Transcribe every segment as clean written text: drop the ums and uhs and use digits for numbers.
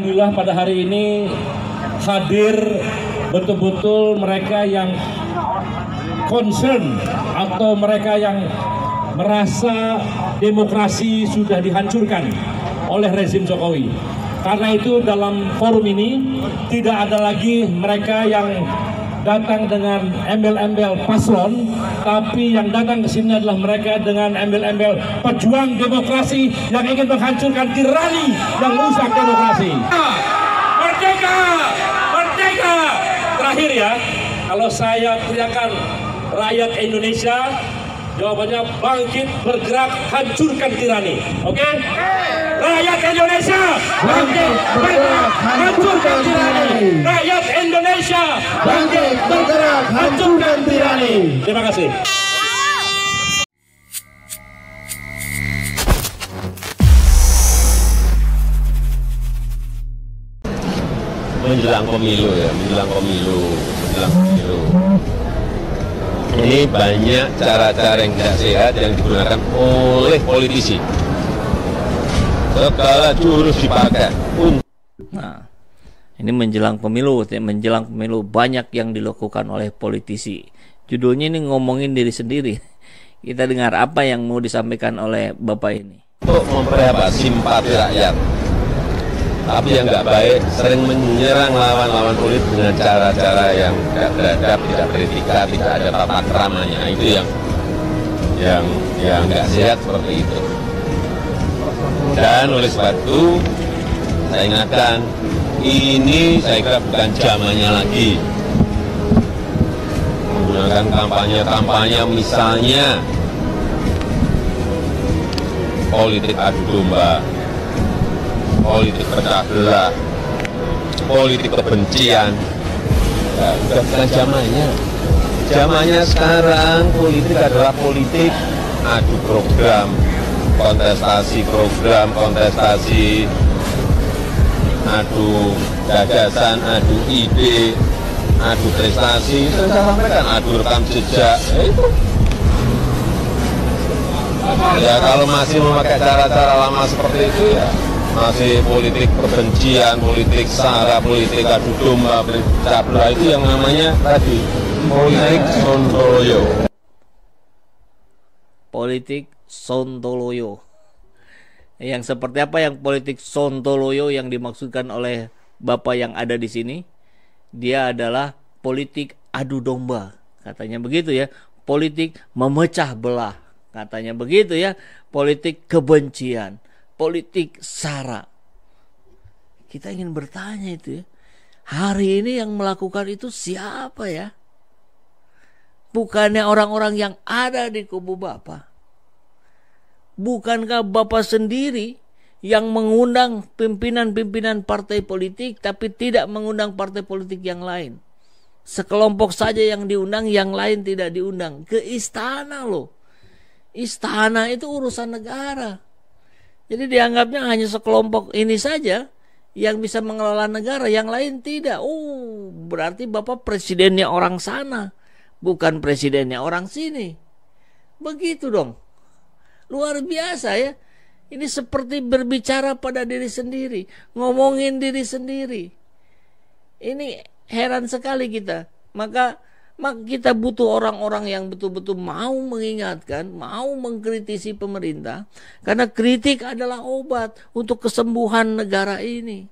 alhamdulillah pada hari ini hadir betul-betul mereka yang concern atau mereka yang merasa demokrasi sudah dihancurkan oleh rezim Jokowi. Karena itu dalam forum ini tidak ada lagi mereka yang datang dengan embel-embel paslon, tapi yang datang ke sini adalah mereka dengan embel-embel pejuang demokrasi yang ingin menghancurkan tirani yang merusak demokrasi. Merdeka! Merdeka! Terakhir ya, kalau saya teriakan rakyat Indonesia, jawabannya bangkit, bergerak, hancurkan tirani. Oke? Rakyat Indonesia, bangkit, bergerak, hancurkan tirani. Rakyat Indonesia, bangkit, bergerak, hancurkan tirani. Terima kasih. Menjelang pemilu ya, menjelang pemilu. Ini banyak cara-cara yang tidak sehat yang digunakan oleh politisi. Segala jurus dipakai. Nah, ini menjelang pemilu banyak yang dilakukan oleh politisi. Judulnya ini ngomongin diri sendiri. Kita dengar apa yang mau disampaikan oleh Bapak ini. Untuk memperoleh simpati rakyat. Tapi yang nggak baik sering menyerang lawan-lawan politik dengan cara-cara yang tidak beradab, tidak beretika, tidak ada tata keramanya. Itu yang nggak sehat seperti itu. Dan oleh sebab itu saya ingatkan, ini saya kira bukan zamannya lagi menggunakan kampanye misalnya politik adu domba, politik pecah belah, politik kebencian. Sudah bukan zamannya. Zamannya sekarang politik adalah politik adu program, kontestasi program, kontestasi adu gagasan, adu ide, adu prestasi. Itu saya sampaikan, adu rekam jejak. Itu. Ya kalau masih memakai cara-cara lama seperti itu ya masih politik kebencian, politik sara, politik adu domba, pecah belah, itu yang namanya tadi politik sontoloyo. Politik sontoloyo. Yang seperti apa yang politik sontoloyo yang dimaksudkan oleh Bapak yang ada di sini? Dia adalah politik adu domba, katanya begitu ya. Politik memecah belah, katanya begitu ya. Politik kebencian, politik sara. Kita ingin bertanya itu ya, hari ini yang melakukan itu siapa ya? Bukannya orang-orang yang ada di kubu Bapak? Bukankah Bapak sendiri yang mengundang pimpinan-pimpinan partai politik tapi tidak mengundang partai politik yang lain? Sekelompok saja yang diundang, yang lain tidak diundang. Ke istana loh. Istana itu urusan negara. Jadi dianggapnya hanya sekelompok ini saja yang bisa mengelola negara, yang lain tidak. Oh, berarti Bapak presidennya orang sana, bukan presidennya orang sini. Begitu dong. Luar biasa ya. Ini seperti berbicara pada diri sendiri, ngomongin diri sendiri. Ini heran sekali kita. Maka kita butuh orang-orang yang betul-betul mau mengingatkan, mau mengkritisi pemerintah, karena kritik adalah obat untuk kesembuhan negara ini.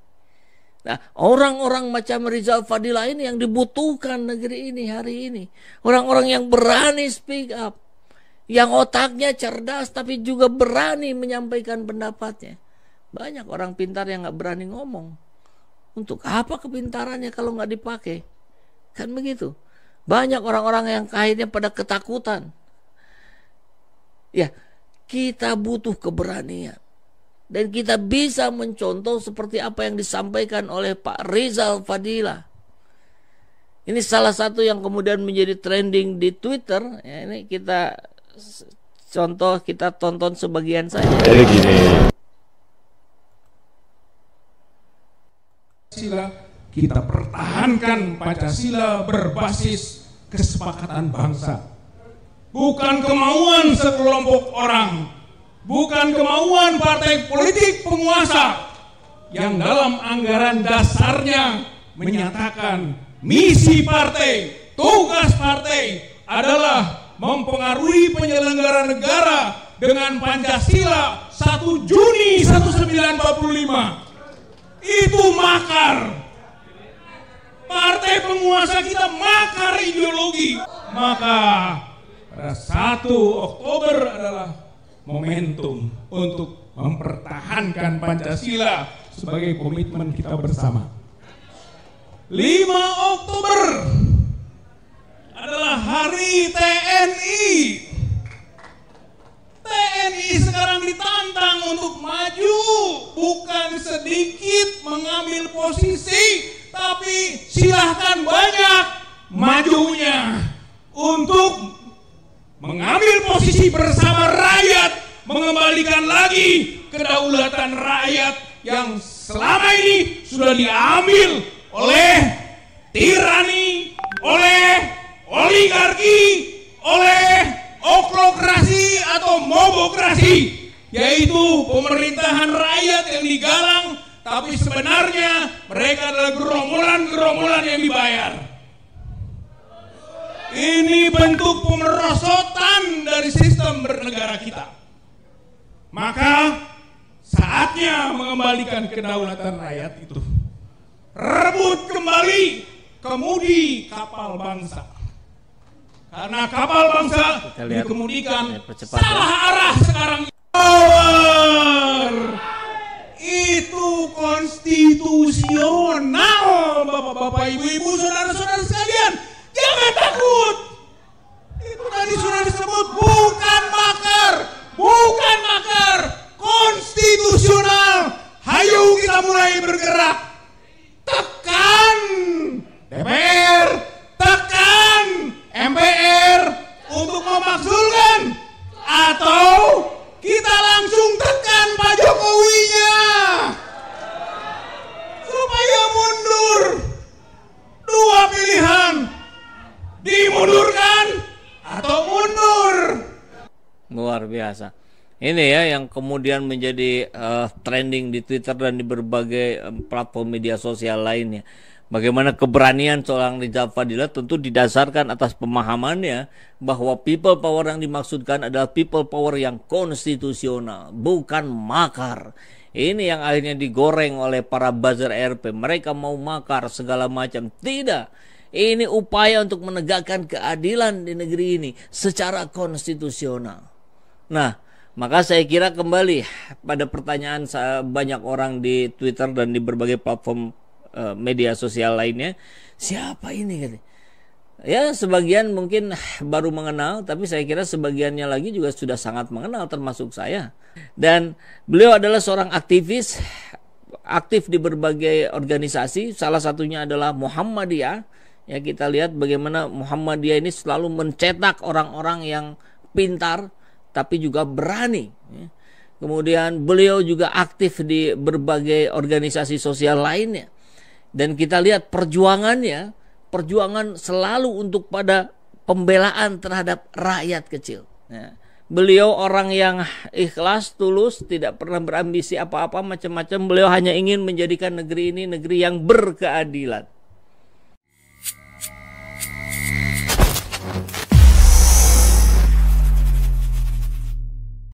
Nah, orang-orang macam Rizal Fadila ini yang dibutuhkan negeri ini hari ini. Orang-orang yang berani speak up, yang otaknya cerdas tapi juga berani menyampaikan pendapatnya. Banyak orang pintar yang gak berani ngomong. Untuk apa kepintarannya kalau gak dipakai? Kan begitu. Banyak orang-orang yang akhirnya pada ketakutan. Ya, kita butuh keberanian. Dan kita bisa mencontoh seperti apa yang disampaikan oleh Pak Rizal Fadila. Ini salah satu yang kemudian menjadi trending di Twitter. Ya, ini kita tonton sebagian saja. Jadi gini. Kita pertahankan Pancasila berbasis kesepakatan bangsa. Bukan kemauan sekelompok orang, bukan kemauan partai politik penguasa, yang dalam anggaran dasarnya menyatakan misi partai, tugas partai adalah mempengaruhi penyelenggara negara dengan Pancasila 1 Juni 1945. Itu makar. Partai penguasa kita makar ideologi. Maka pada 1 Oktober adalah momentum untuk mempertahankan Pancasila sebagai komitmen kita bersama. 5 Oktober adalah Hari TNI. TNI sekarang ditantang untuk maju, bukan sedikit mengambil posisi, tapi silahkan banyak majunya untuk mengambil posisi bersama rakyat, mengembalikan lagi kedaulatan rakyat yang selama ini sudah diambil oleh tirani, oleh oligarki, oleh oklokrasi atau mobokrasi, yaitu pemerintahan rakyat yang digalang, tapi sebenarnya mereka adalah gerombolan-gerombolan yang dibayar. Ini bentuk pemerosotan dari sistem bernegara kita. Maka saatnya mengembalikan kedaulatan rakyat itu. Rebut kembali kemudi kapal bangsa. Karena kapal bangsa dikemudikan salah arah sekarang. Power itu konstitusional, bapak-bapak, ibu-ibu, saudara-saudara sekalian. Jangan takut. Itu tadi sudah disebut, bukan makar, bukan makar, konstitusional. Hayo kita mulai bergerak. Tekan DPR, tekan MPR untuk memakzulkan, atau kita langsung tekan Pak Jokowinya supaya mundur. Dua pilihan, dimundurkan atau mundur. Luar biasa. Ini ya yang kemudian menjadi trending di Twitter dan di berbagai platform media sosial lainnya. Bagaimana keberanian seorang Rizal Fadila tentu didasarkan atas pemahamannya bahwa people power yang dimaksudkan adalah people power yang konstitusional, bukan makar. Ini yang akhirnya digoreng oleh para buzzer RP. Mereka mau makar segala macam. Tidak. Ini upaya untuk menegakkan keadilan di negeri ini secara konstitusional. Nah, maka saya kira kembali pada pertanyaan banyak orang di Twitter dan di berbagai platform media sosial lainnya, siapa ini? Ya, sebagian mungkin baru mengenal, tapi saya kira sebagiannya lagi juga sudah sangat mengenal, termasuk saya. Dan beliau adalah seorang aktivis, aktif di berbagai organisasi, salah satunya adalah Muhammadiyah. Ya, kita lihat bagaimana Muhammadiyah ini selalu mencetak orang-orang yang pintar, tapi juga berani. Kemudian beliau juga aktif di berbagai organisasi sosial lainnya. Dan kita lihat perjuangannya, perjuangan selalu untuk pada pembelaan terhadap rakyat kecil. Ya. Beliau orang yang ikhlas, tulus, tidak pernah berambisi apa-apa macam-macam. Beliau hanya ingin menjadikan negeri ini negeri yang berkeadilan.